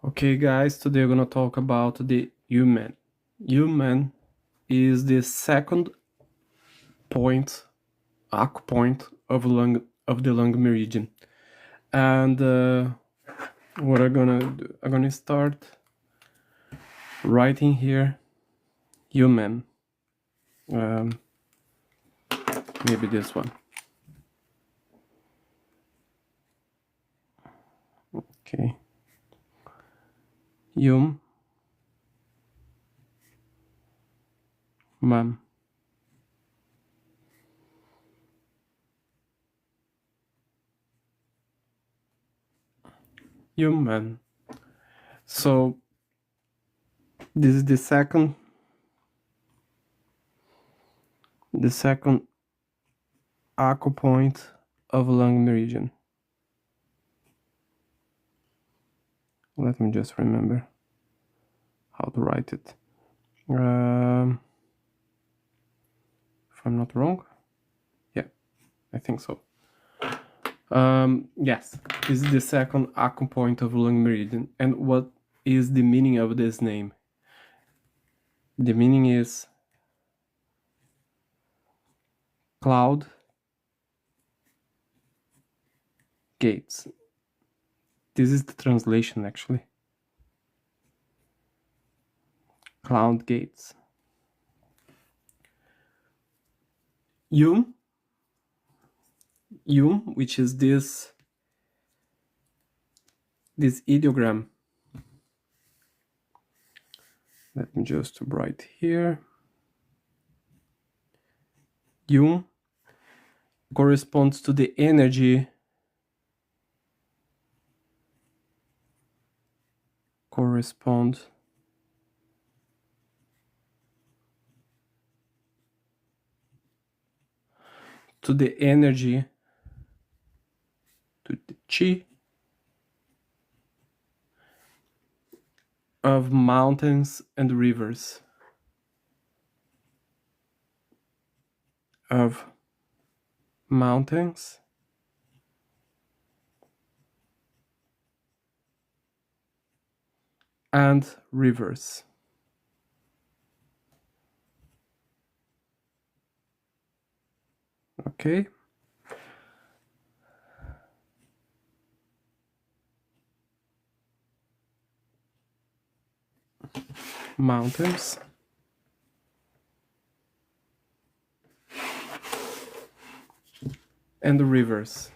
Okay guys, today we're gonna talk about the human. Human is the second point, acupoint of the lung meridian. And what I'm gonna do, I'm gonna start writing here human. Maybe this one. Okay. Man. Human. So this is the second acupoint of lung meridian. Let me just remember how to write it. If I'm not wrong. Yeah, I think so. Yes, this is the second acupoint of lung meridian. And what is the meaning of this name? The meaning is cloud gates. This is the translation actually. Cloud gates. Yum, which is this ideogram. Let me just write here. Yum corresponds to the energy to the chi of mountains and rivers. Of mountains and rivers. Okay. Mountains and rivers.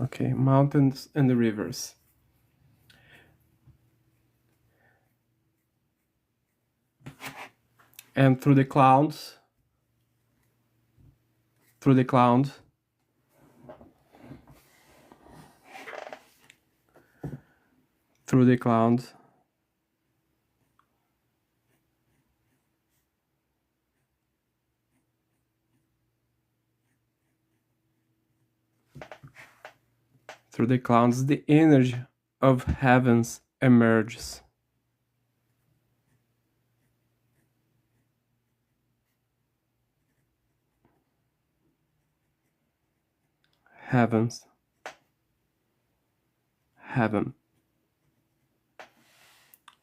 Okay, mountains and the rivers. And through the clouds, through the cloud, through the clouds, the energy of heavens emerges. Heavens. Heaven.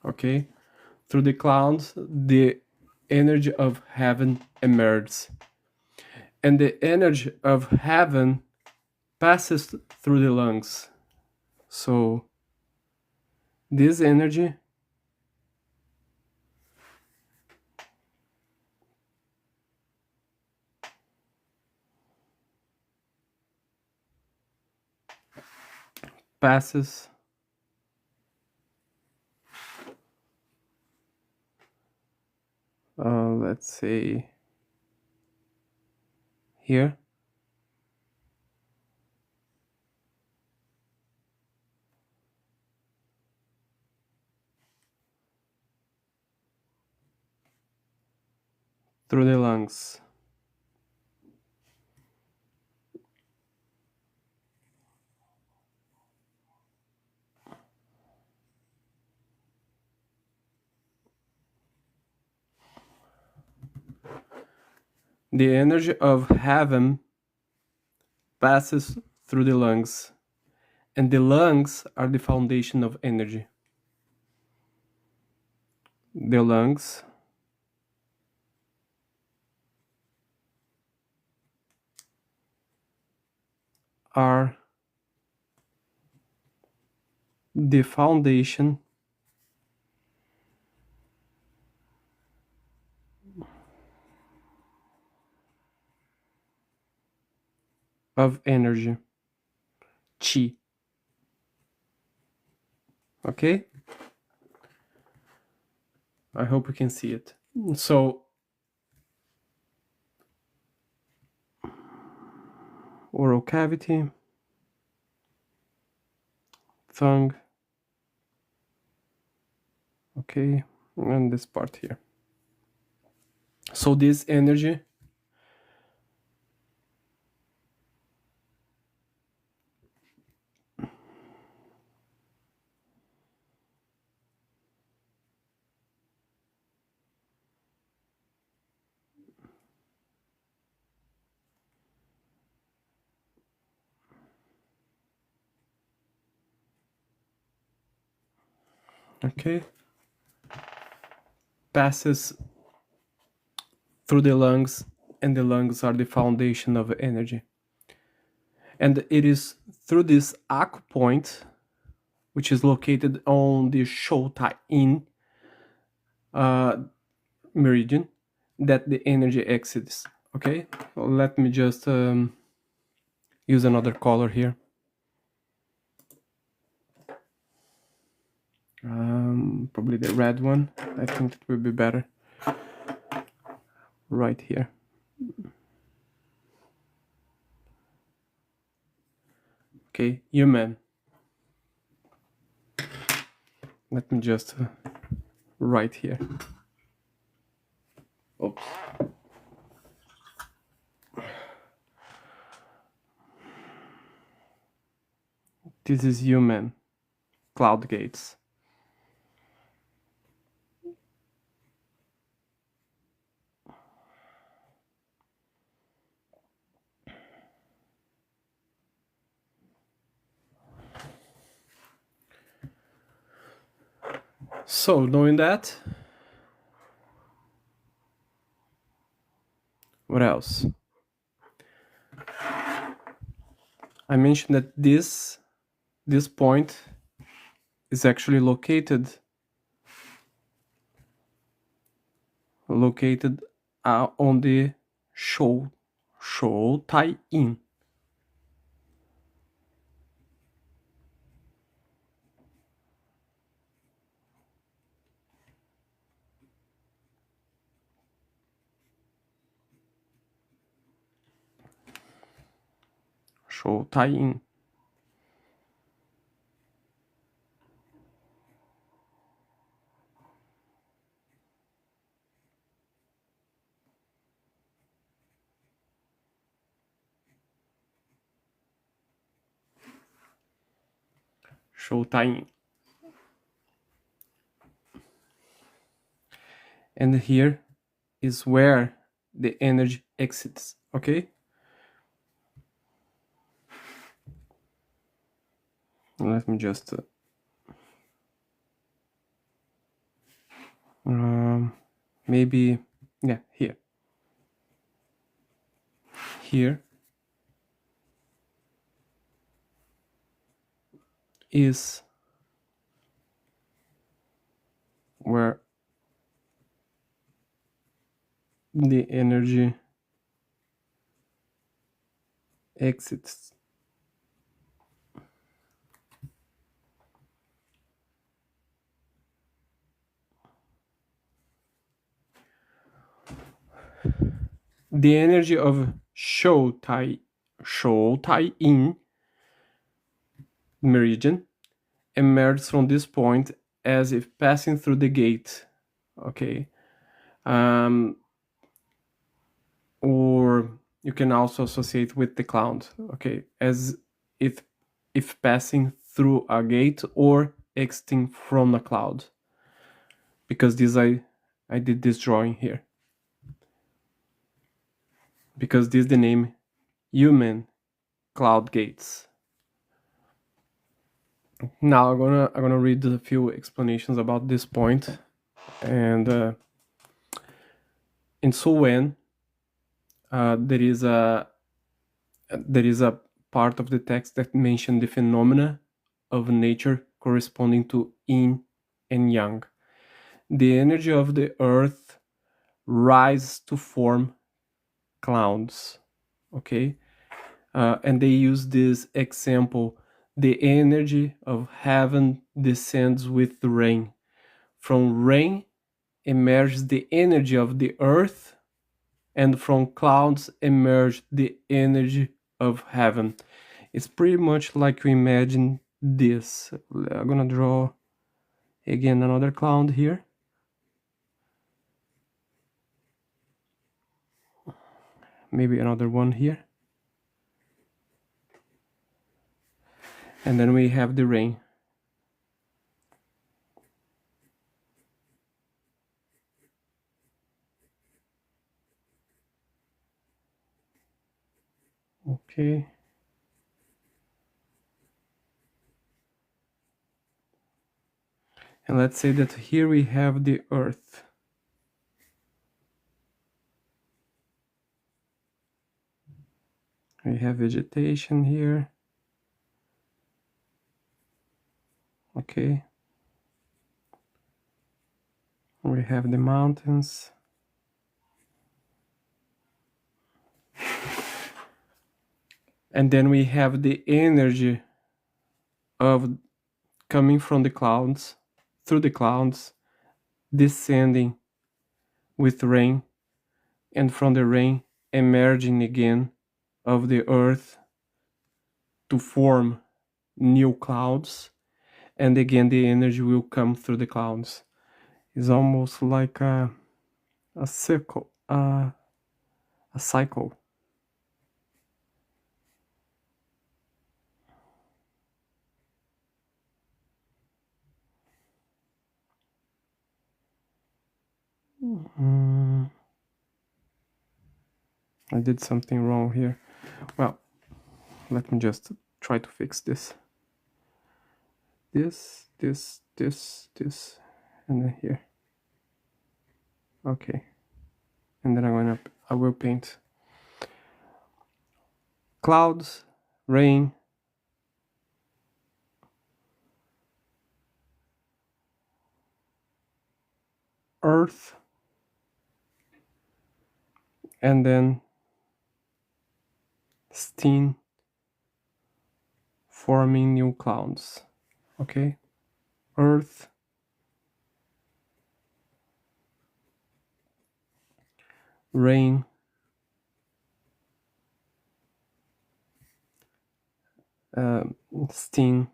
Okay? Through the clouds, the energy of heaven emerges. And the energy of heaven passes through the lungs. So this energy passes let's say here, through the lungs. The energy of heaven passes through the lungs, and the lungs are the foundation of energy. The lungs are the foundation of energy, chi. Okay? I hope you can see it. So, oral cavity, tongue, okay, and this part here. So this energy okay, passes through the lungs, and the lungs are the foundation of energy. And it is through this acupoint, which is located on the Shou-Tai-In meridian, that the energy exits. Okay, so let me just use another color here. Probably the red one. I think it will be better. Right here. Okay, human. Let me just write here. Oops. This is human. Cloud gates. So, knowing that, what else? I mentioned that this point is actually located on the Shou-Tai-In. Shou-Tai-In. Shou-Tai-In. And here is where the energy exits, okay? Let me just maybe, yeah, here. Here is where the energy exits. The energy of Shou-Tai-In meridian emerges from this point as if passing through the gate, okay? Or you can also associate with the cloud, okay, as if passing through a gate or exiting from a cloud, because this I did this drawing here. because this is the name human cloud gates. Now I'm gonna read a few explanations about this point, and in Suwen, there is a part of the text that mentions the phenomena of nature corresponding to yin and yang. The energy of the earth rises to form clouds. Okay, and they use this example: the energy of heaven descends with the rain. From rain emerges the energy of the earth, and from clouds emerge the energy of heaven. It's pretty much like you imagine this. I'm gonna draw again another cloud here. Maybe another one here. And then we have the rain. Okay. And let's say that here we have the earth. We have vegetation here. Okay. We have the mountains. And then we have the energy of coming from the clouds, through the clouds, descending with rain, and from the rain emerging again of the earth to form new clouds, and again the energy will come through the clouds. It's almost like a circle, a cycle. I did something wrong here. Well, let me just try to fix this. This, and then here. Okay. And then I will paint clouds, rain, earth, and then steam forming new clouds. Okay, earth, rain, steam,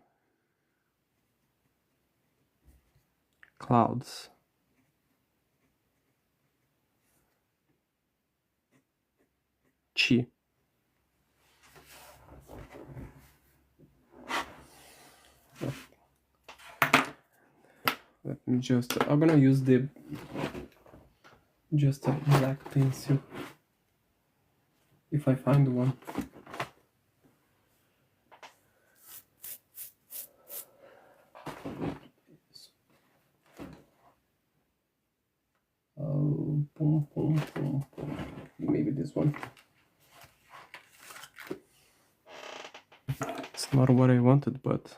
clouds. Chi. Let me just, I'm gonna use just a black pencil, if I find one. Oh, boom, boom, boom, boom. Maybe this one. It's not what I wanted, but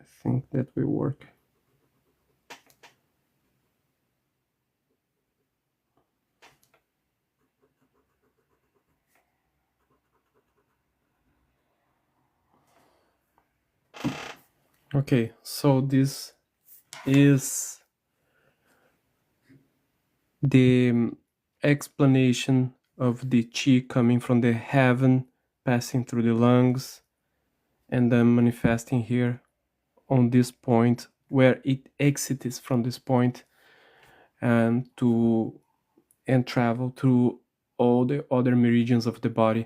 I think that will work. Okay, so this is the explanation of the chi coming from the heaven, passing through the lungs, and then manifesting here on this point, where it exits from this point and travel through all the other meridians of the body.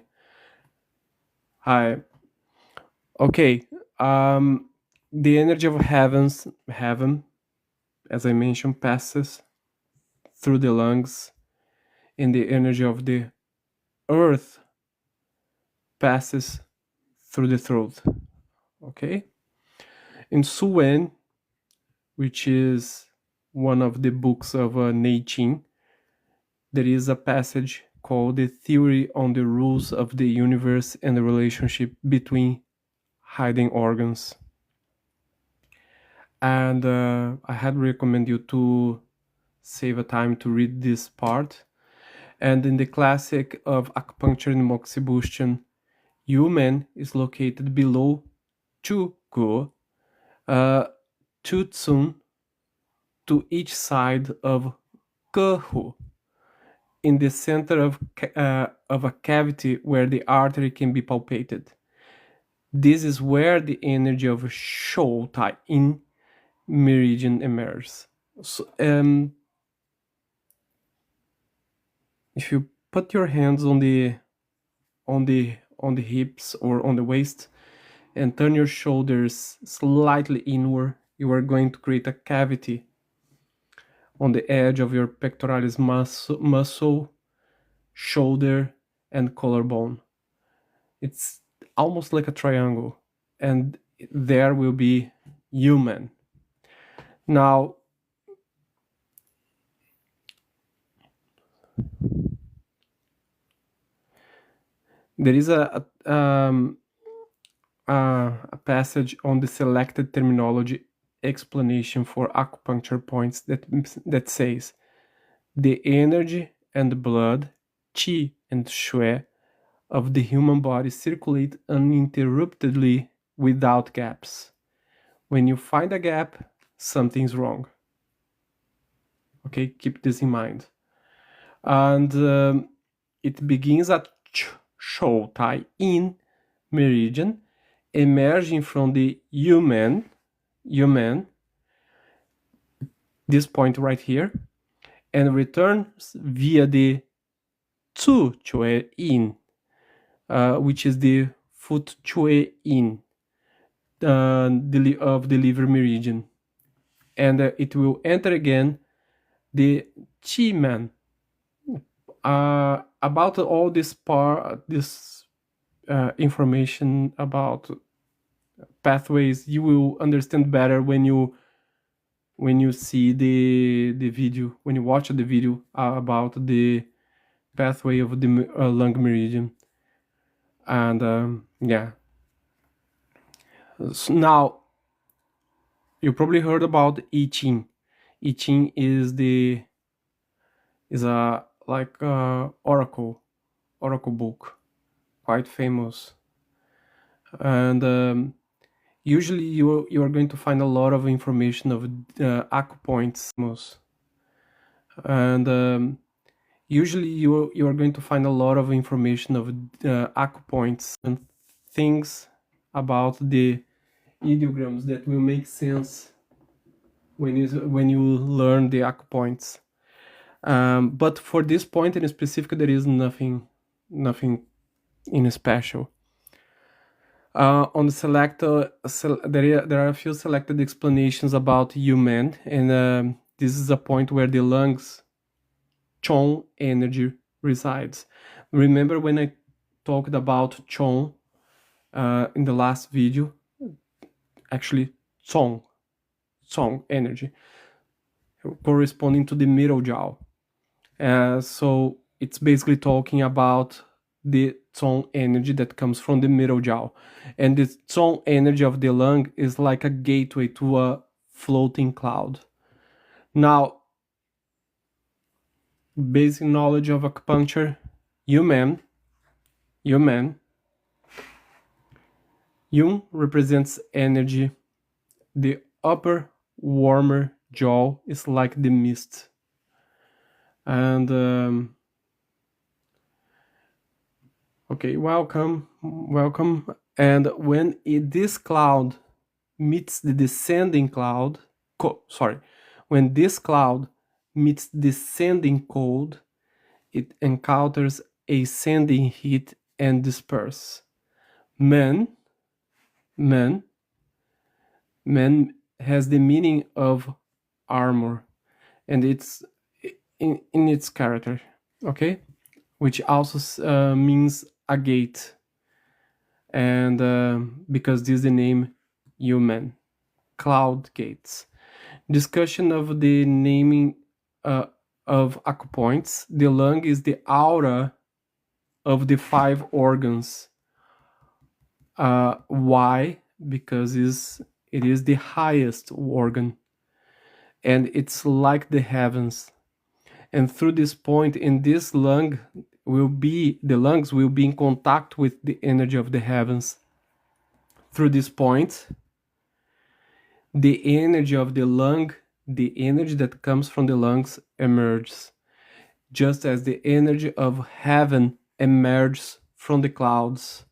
Okay, the energy of heaven, as I mentioned, passes through the lungs, and the energy of the earth passes through the throat. Okay? In Suen, which is one of the books of Neichin, there is a passage called The Theory on the Rules of the Universe and the Relationship Between Hiding Organs. And I had recommend you to save a time to read this part. And in the classic of acupuncture and moxibustion, Yumen is located below Chugu, Tutsun, to each side of Kehu, in the center of a cavity where the artery can be palpated. This is where the energy of Shou Tai in meridian emerges. So, if you put your hands on the hips or on the waist and turn your shoulders slightly inward, you are going to create a cavity on the edge of your pectoralis muscle, shoulder, and collarbone. It's almost like a triangle, and there will be Yumen. Now, there is a passage on the selected terminology explanation for acupuncture points that says the energy and blood, qi and shui, of the human body circulate uninterruptedly without gaps. When you find a gap, something's wrong. Okay, keep this in mind. And it begins at Shou Tai in meridian, emerging from the Yumen, this point right here, and returns via the Tsu Chue in, which is the foot Chue in of the liver meridian, and it will enter again the Chi Man. About all this information about pathways, you will understand better when you see the video, when you watch the video about the pathway of the lung meridian. And yeah. So now, you probably heard about I Ching. I Ching is a oracle book, quite famous, and usually you are going to find a lot of information of acupoints, and usually you are going to find a lot of information of acupoints and things about the ideograms that will make sense when you learn the acupoints. But for this point in specific, there is nothing in special. On the select, there are a few selected explanations about Yumen, and this is a point where the lungs Chong energy resides. Remember when I talked about Chong in the last video? Actually, Chong energy corresponding to the middle jaw. So it's basically talking about the Chong energy that comes from the middle jaw. And the Chong energy of the lung is like a gateway to a floating cloud. Now, basic knowledge of acupuncture, Yumen. Yun represents energy. The upper, warmer jaw is like the mist. And okay, welcome. And when this cloud meets the descending cloud, when this cloud meets descending cold, it encounters ascending heat and disperse. Men has the meaning of armor, and it's in its character, okay, which also means a gate, and because this is the name human, cloud gates. Discussion of the naming of acupoints. The lung is the aura of the 5 organs. Why? Because it is the highest organ, and it's like the heavens. And through this point, in this lung, the lungs will be in contact with the energy of the heavens. Through this point, the energy of the lung, the energy that comes from the lungs, emerges, just as the energy of heaven emerges from the clouds,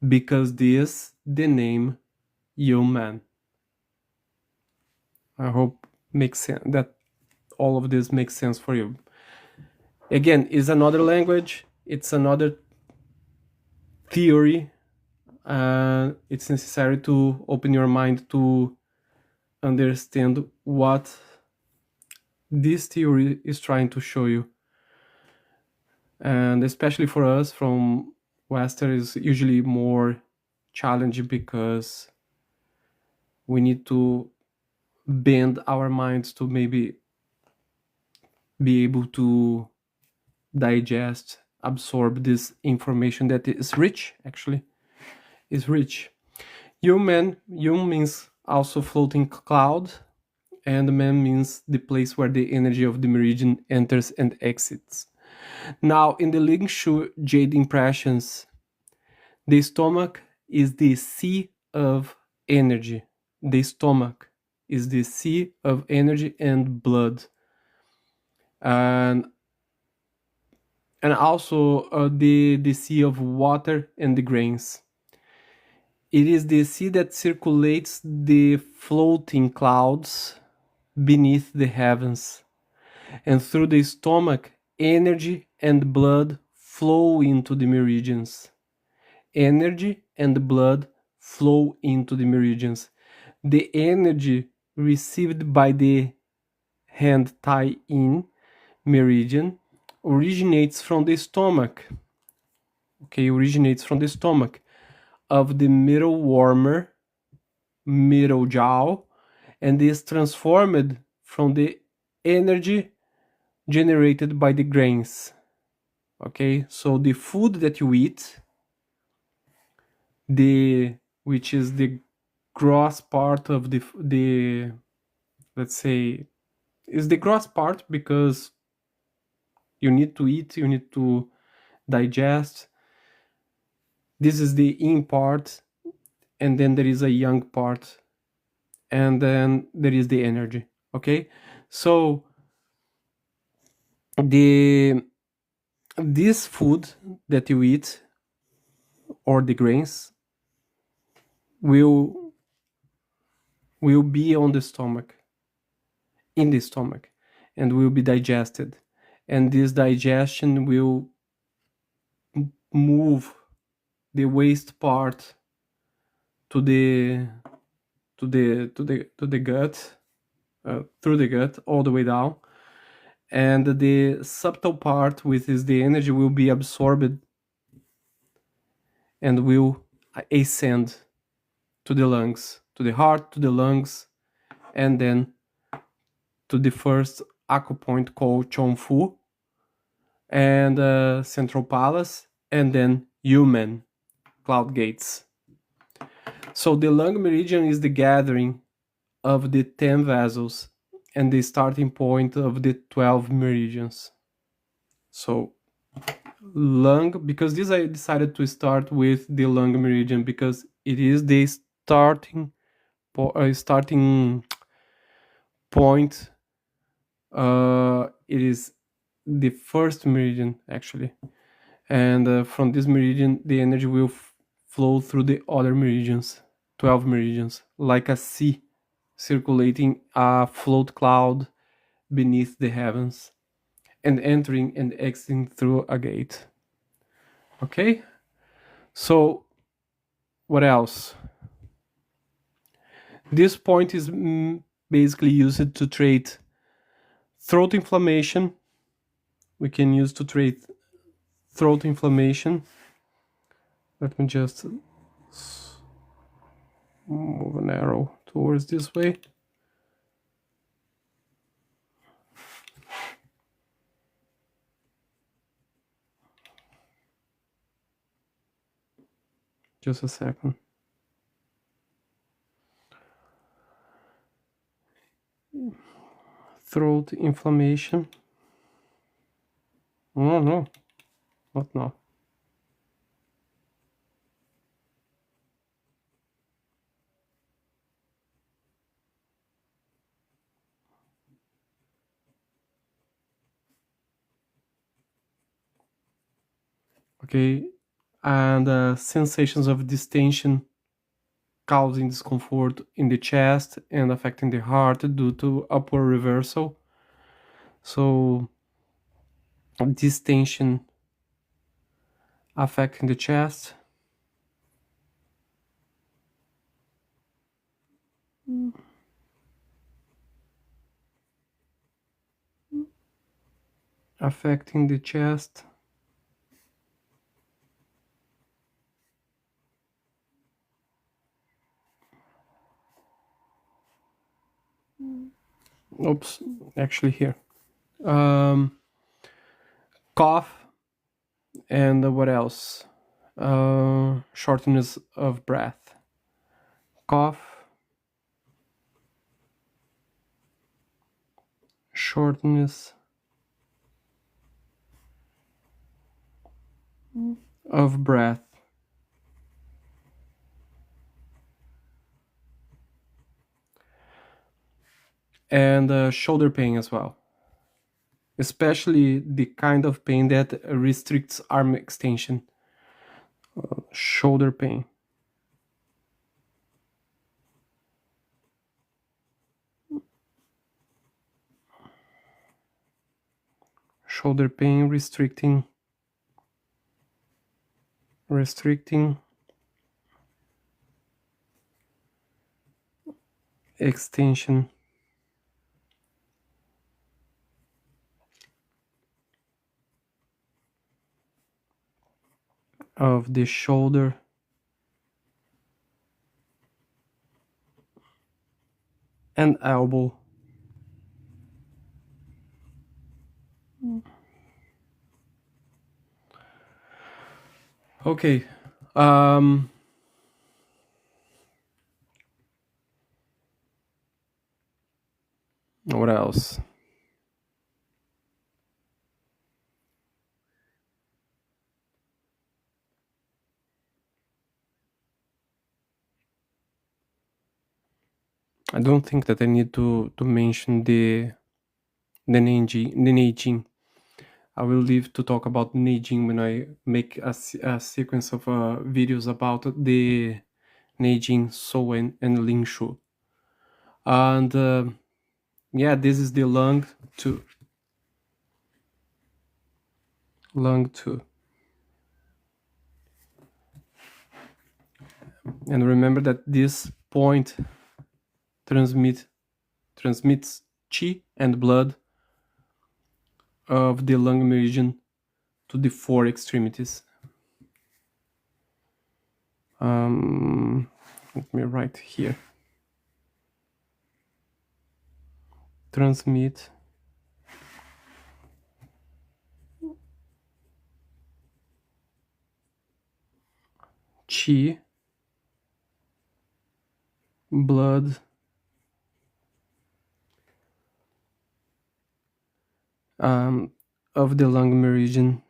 because this the name human. I hope makes sense, that all of this makes sense for you. Again, it's another language, it's another theory. It's necessary to open your mind to understand what this theory is trying to show you. And especially for us from Western, is usually more challenging because we need to bend our minds to maybe be able to digest, absorb this information that is rich, actually, is rich. Yum means also floating cloud, and man means the place where the energy of the meridian enters and exits. Now, in the Ling Shu Jade impressions, the stomach is the sea of energy. The stomach is the sea of energy and blood. And also the sea of water and the grains. It is the sea that circulates the floating clouds beneath the heavens. And through the stomach, energy and blood flow into the meridians. Energy and blood flow into the meridians. The energy received by the hand tie-in meridian originates from the stomach. Okay, originates from the stomach of the middle warmer, middle jaw, and is transformed from the energy generated by the grains. Okay, so the food that you eat, which is the gross part of the let's say, is the gross part because you need to eat, you need to digest. This is the in part, and then there is a young part, and then there is the energy. Okay, so this food that you eat, or the grains, will be on the stomach, in the stomach, and will be digested, and this digestion will move the waste part to the gut, through the gut all the way down, and the subtle part, which is the energy, will be absorbed and will ascend to the lungs, to the heart, to the lungs, and then to the first acupoint called Chongfu, and Central Palace, and then Yumen, Cloud Gates. So the lung meridian is the gathering of the 10 vessels and the starting point of the 12 meridians. So lung, because this I decided to start with the lung meridian because it is the starting point. It is the first meridian, actually, and from this meridian the energy will flow through the other meridians, 12 meridians, like a sea circulating a float cloud beneath the heavens, and entering and exiting through a gate. Okay, so what else? This point is basically used to treat Throat inflammation, we can use to treat throat inflammation. Let me just move an arrow towards this way. Just a second. Throat inflammation. Oh no, what now? Okay, and sensations of distension causing discomfort in the chest and affecting the heart due to upward reversal. So distension affecting the chest. Affecting the chest. Oops, actually here. Cough, and what else? Shortness of breath. Cough, shortness of breath. And shoulder pain as well, especially the kind of pain that restricts arm extension. Shoulder pain. Shoulder pain restricting extension of the shoulder and elbow. Okay. What else? I don't think that I need to mention the Neijing. I will leave to talk about Neijing when I make a sequence of videos about the Neijing, Sou, and Lingshu. And yeah, this is the lung 2. Lung 2. And remember that this point transmits qi and blood of the lung meridian to the 4 extremities. Let me write here. Transmit qi, blood of the lung meridian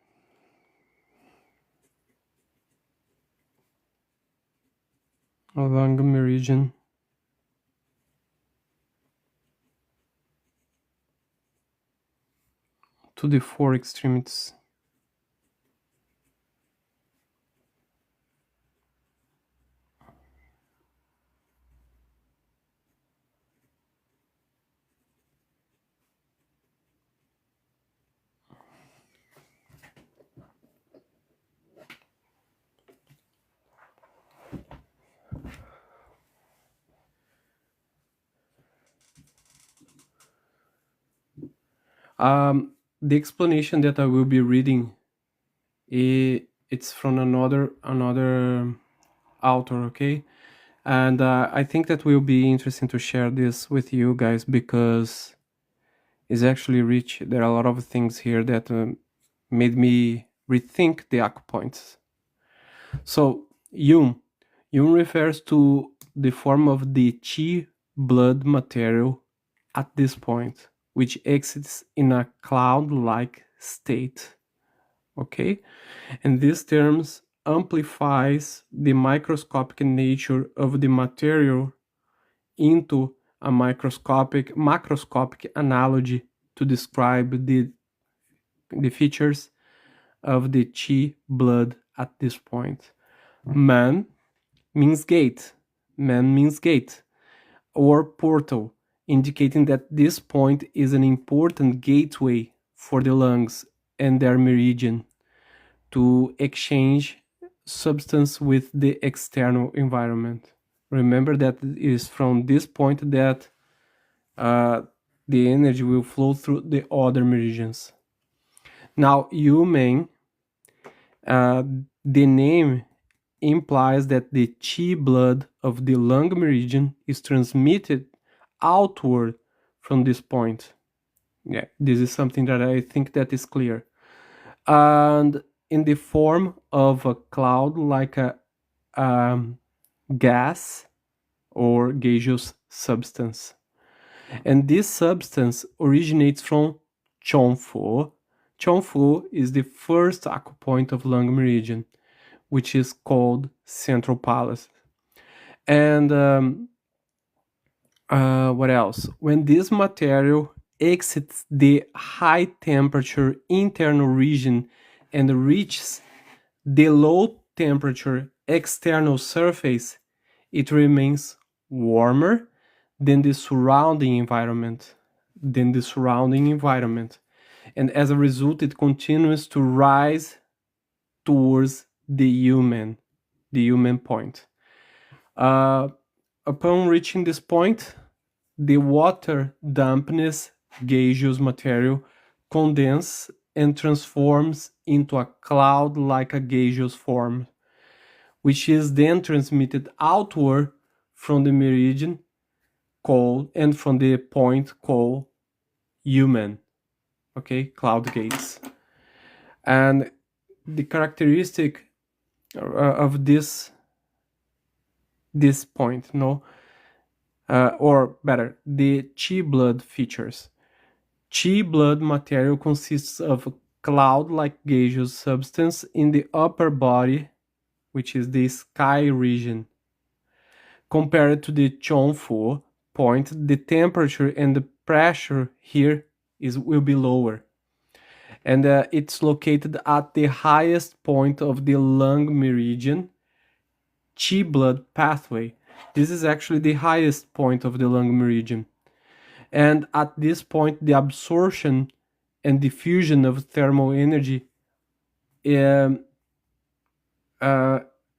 to the 4 extremities. The explanation that I will be reading, it's from another author, okay? And I think that will be interesting to share this with you guys because it's actually rich. There are a lot of things here that made me rethink the acupoints. So Yum refers to the form of the chi blood material at this point, which exits in a cloud-like state. Okay, and these terms amplifies the microscopic nature of the material into a macroscopic analogy to describe the features of the chi blood at this point. Man means gate. Man means gate or portal, indicating that this point is an important gateway for the lungs and their meridian to exchange substance with the external environment. Remember that it is from this point that the energy will flow through the other meridians. Now, human, the name implies that the chi blood of the lung meridian is transmitted outward from this point. Yeah, this is something that I think that is clear. And in the form of a cloud, like a gas or gaseous substance. And this substance originates from Chongfu. Chongfu is the first acupoint of lung meridian, which is called Central Palace. And what else? When this material exits the high temperature internal region and reaches the low temperature external surface, it remains warmer than the surrounding environment. And as a result, it continues to rise towards the human point. Upon reaching this point, the water dampness gaseous material condenses and transforms into a cloud like a gaseous form, which is then transmitted outward from the meridian called and from the point called human, okay, cloud gates. And the characteristic of this point, or better, the chi blood features. Chi blood material consists of cloud-like gaseous substance in the upper body, which is the sky region. Compared to the Chongfu point, the temperature and the pressure here will be lower. And it's located at the highest point of the lung meridian, chi blood pathway. This is actually the highest point of the lung meridian. And at this point, the absorption and diffusion of thermal energy will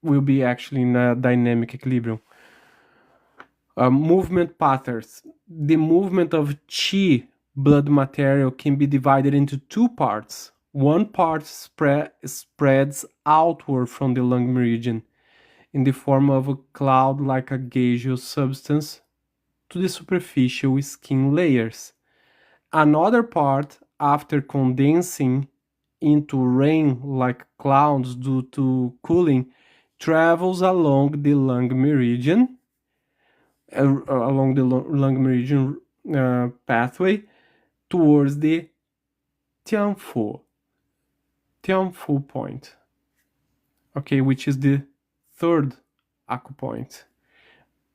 be actually in a dynamic equilibrium. Movement patterns. The movement of chi blood material can be divided into two parts. One part spreads outward from the lung meridian in the form of a cloud like a gaseous substance to the superficial skin layers. Another part, after condensing into rain-like clouds due to cooling, travels along the lung meridian, pathway towards the Tianfu point, okay, which is the third acupoint.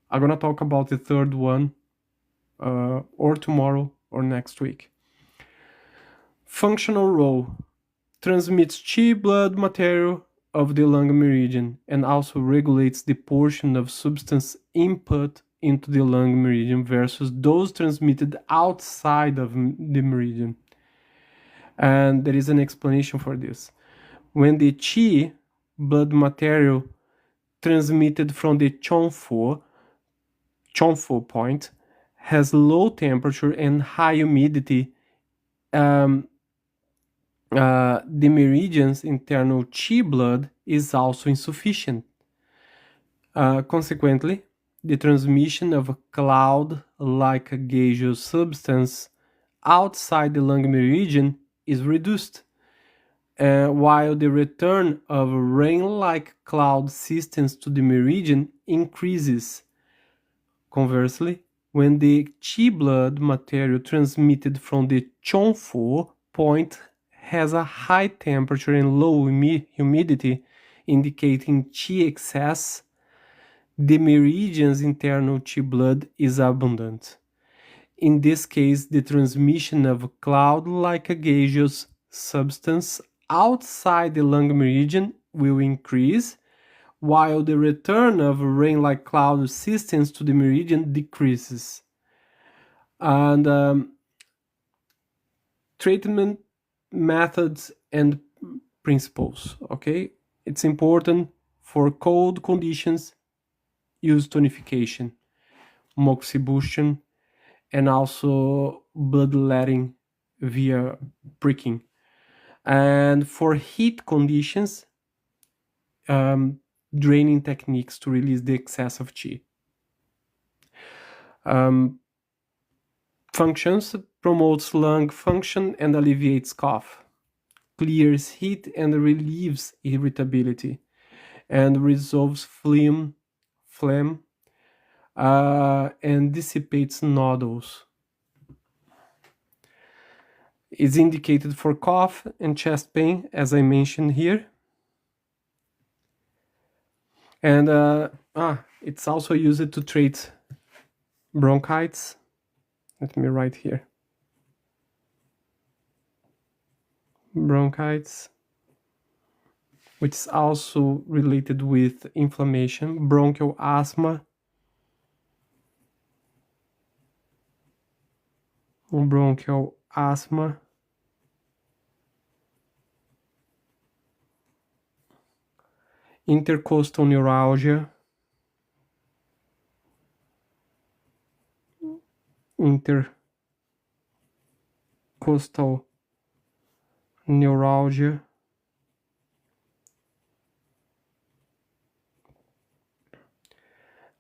I'm gonna talk about the third one or tomorrow or next week. Functional role: transmits chi blood material of the lung meridian and also regulates the portion of substance input into the lung meridian versus those transmitted outside of the meridian. And there is an explanation for this. When the chi blood material transmitted from the Chongfu point has low temperature and high humidity the meridian's internal chi blood is also insufficient. Consequently, the transmission of a cloud-like gaseous substance outside the lung meridian is reduced, while the return of rain-like cloud systems to the meridian increases. Conversely, when the chi blood material transmitted from the Chonfu point has a high temperature and low humidity, indicating chi excess, the meridian's internal chi blood is abundant. In this case, the transmission of cloud-like a gaseous substance outside the lung meridian will increase, while the return of rain-like cloud systems to the meridian decreases. And treatment methods and principles, okay? It's important for cold conditions, use tonification, moxibustion, and also bloodletting via pricking. And for heat conditions, draining techniques to release the excess of chi. Functions: promotes lung function and alleviates cough, clears heat and relieves irritability, and resolves phlegm, and dissipates nodules. Is indicated for cough and chest pain, as I mentioned here. And it's also used to treat bronchitis. Let me write here. Bronchitis, which is also related with inflammation, bronchial asthma, intercostal neuralgia,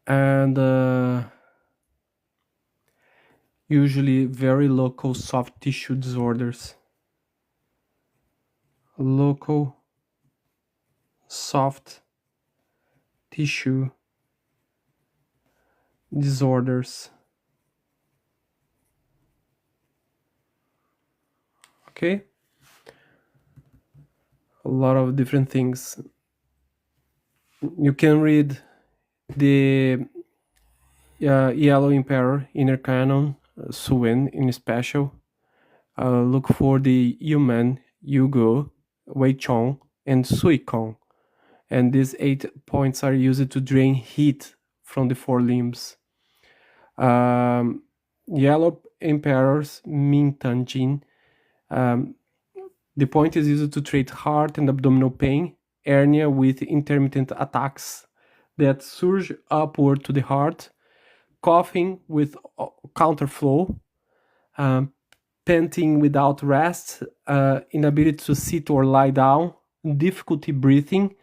and usually very local soft tissue disorders. Local soft tissue disorders. Okay? A lot of different things. You can read the Yellow Emperor Inner Canon, Suen in special. Look for the Yumen, Yugo, Wei Chong, and Sui Kong. And these 8 points are used to drain heat from the 4 limbs. Yellow Emperor's Min Tan Jin. The point is used to treat heart and abdominal pain, hernia with intermittent attacks that surge upward to the heart, coughing with counterflow, panting without rest, inability to sit or lie down, difficulty breathing,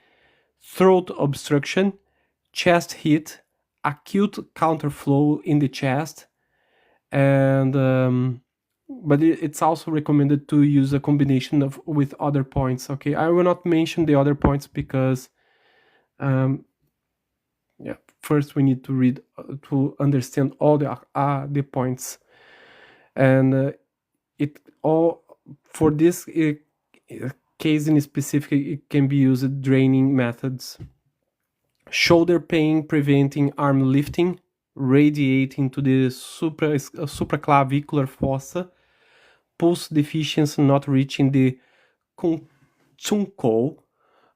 throat obstruction, chest heat, acute counterflow in the chest, and but it's also recommended to use a combination with other points. Okay, I will not mention the other points because first we need to read to understand all the points, and it all for this case in specific, it can be used draining methods. Shoulder pain preventing arm lifting, radiating to the supraclavicular fossa, pulse deficiency not reaching the Chunkou,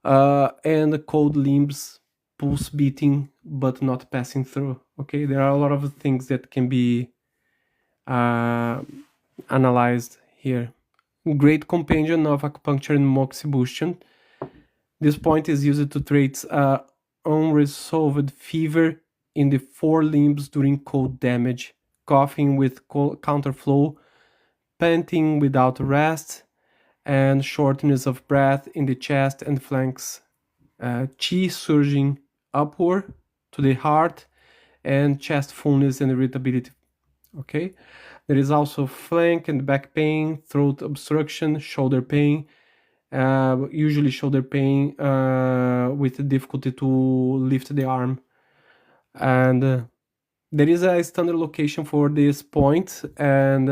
and cold limbs, pulse beating but not passing through. Okay, there are a lot of things that can be analyzed here. Great compendium of acupuncture and moxibustion. This point is used to treat unresolved fever in the 4 limbs during cold damage, coughing with counterflow, panting without rest, and shortness of breath in the chest and flanks, chi surging upward to the heart, and chest fullness and irritability. Okay, there is also flank and back pain, throat obstruction, shoulder pain, usually shoulder pain with difficulty to lift the arm. And there is a standard location for this point, and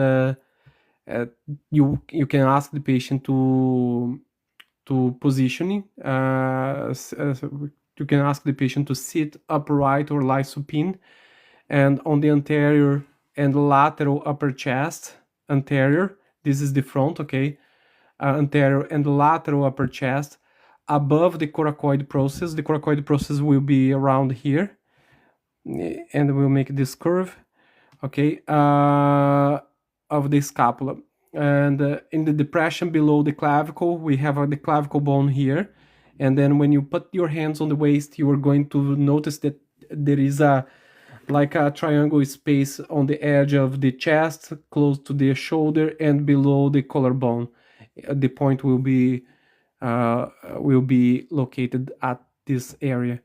you can ask the patient to positioning. You can ask the patient to sit upright or lie supine, and on the anterior and lateral upper chest, anterior, this is the front, okay, anterior and lateral upper chest, above the coracoid process. The coracoid process will be around here, and we'll make this curve, okay, of the scapula. And in the depression below the clavicle, we have the clavicle bone here. And then when you put your hands on the waist, you are going to notice that there is like a triangle space on the edge of the chest, close to the shoulder and below the collarbone. The point will be located at this area.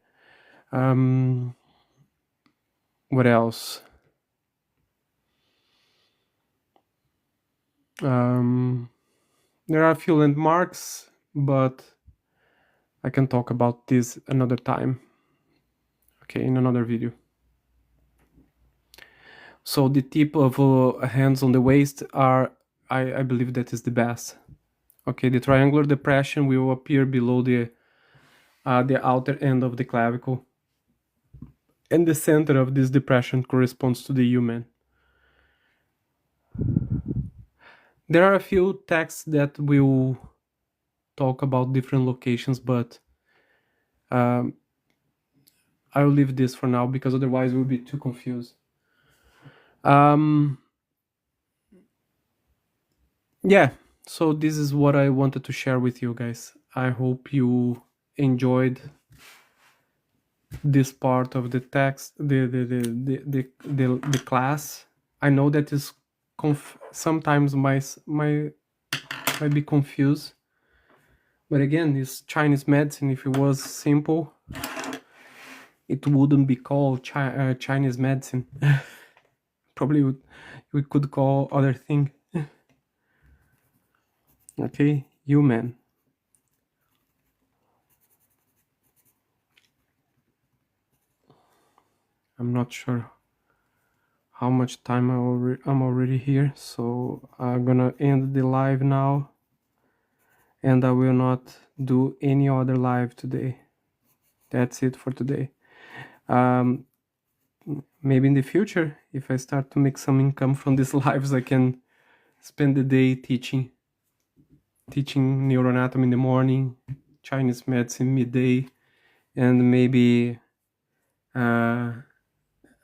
What else? There are a few landmarks, but I can talk about this another time, okay, in another video. So the tip of hands on the waist are, I believe that is the best. Okay, the triangular depression will appear below the outer end of the clavicle, and the center of this depression corresponds to the human. There are a few texts that will talk about different locations, but I will leave this for now because otherwise we'll be too confused. Yeah, so this is what I wanted to share with you guys. I hope you enjoyed this part of the text, the class. I know that is sometimes might be confused, but again, it's Chinese medicine. If it was simple, it wouldn't be called Chinese medicine. Probably we could call other thing. Okay, human. I'm not sure how much time I'm already here, so I'm gonna end the live now, and I will not do any other live today. That's it for today. Maybe in the future, if I start to make some income from these lives, I can spend the day teaching neuroanatomy in the morning, Chinese medicine midday, and maybe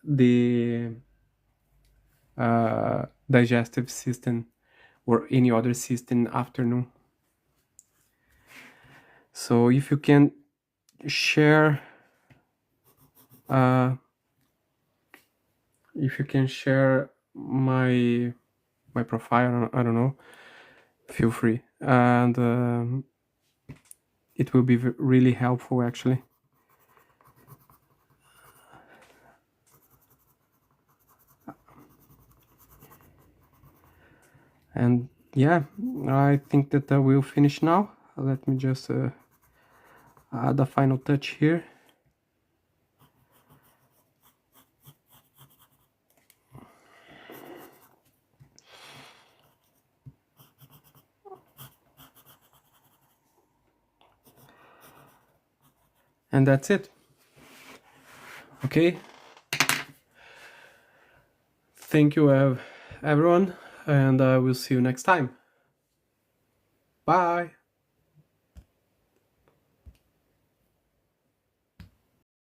the digestive system or any other system in the afternoon. So if you can share my profile, I don't know, feel free, and it will be really helpful actually. And yeah, I think that I will finish now. Let me just add a final touch here. And that's it. Okay. Thank you, everyone, and I will see you next time. Bye.